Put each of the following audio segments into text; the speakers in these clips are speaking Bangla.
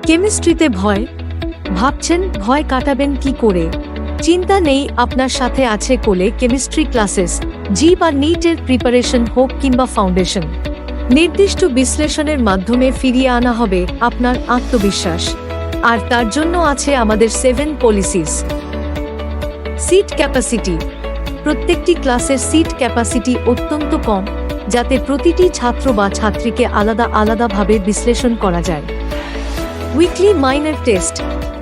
কেমিস্ট্রিতে ভয় ভাবছেন ভয় কাটাবেন কি করে? চিন্তা নেই, আপনার সাথে আছে কোলে কেমিস্ট্রি ক্লাসেস। জি বা নিটের প্রিপারেশন হোক কিংবা ফাউন্ডেশন, নির্দিষ্ট বিশ্লেষণের মাধ্যমে ফিরিয়ে আনা হবে আপনার আত্মবিশ্বাস। আর তার জন্য আছে আমাদের 7 পলিসিস। সিট ক্যাপাসিটি, প্রত্যেকটি ক্লাসের সিট ক্যাপাসিটি অত্যন্ত কম, যাতে প্রতিটি ছাত্র বা ছাত্রীকে আলাদা আলাদাভাবে বিশ্লেষণ করা যায়। উইকলি মাইনর টেস্ট,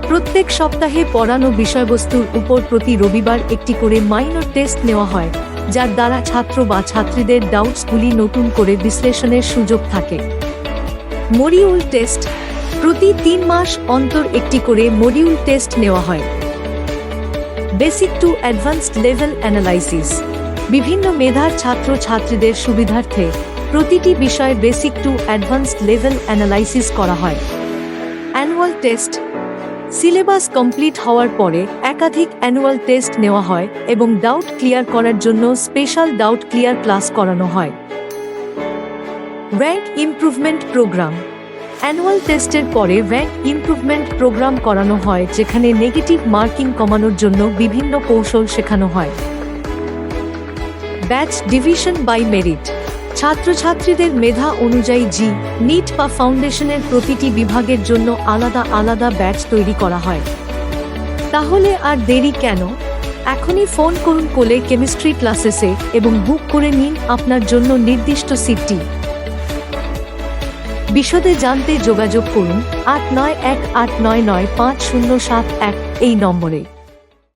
প্রত্যেক সপ্তাহে পড়ানো বিষয়বস্তুর উপর প্রতি রবিবার একটি করে মাইনর টেস্ট নেওয়া হয়, যার দ্বারা ছাত্র বা ছাত্রীদের ডাউটসগুলি নতুন করে বিশ্লেষণের সুযোগ থাকে। মডিউল টেস্ট, প্রতি 3 মাস অন্তর একটি করে মডিউল টেস্ট নেওয়া হয়। Basic to advanced level analysis, বিভিন্ন মেধার ছাত্র ছাত্রীদের সুবিধার্থে প্রতিটি বিষয়ে basic to advanced level analysis করা হয়। অ্যানুয়াল টেস্ট, সিলেবাস কমপ্লিট হওয়ার পরে একাধিক অ্যানুয়াল টেস্ট নেওয়া হয় এবং ডাউট ক্লিয়ার করার জন্য স্পেশাল ডাউট ক্লিয়ার ক্লাস করানো হয়। র্যাঙ্ক ইমপ্রুভমেন্ট প্রোগ্রাম, অ্যানুয়াল টেস্টের পরে র্যাঙ্ক ইমপ্রুভমেন্ট প্রোগ্রাম করানো হয়, যেখানে নেগেটিভ মার্কিং কমানোর জন্য বিভিন্ন কৌশল শেখানো হয়। ব্যাচ ডিভিশন বাই মেরিট, ছাত্রছাত্রীদের মেধা অনুযায়ী জি, নিট বা ফাউন্ডেশনের প্রতিটি বিভাগের জন্য আলাদা আলাদা ব্যাচ তৈরি করা হয়। তাহলে আর দেরি কেন? এখনই ফোন করুন কোলে কেমিস্ট্রি ক্লাসেসে এবং বুক করে নিন আপনার জন্য নির্দিষ্ট সিটটি। বিশদে জানতে যোগাযোগ করুন 8918995071 এই নম্বরে।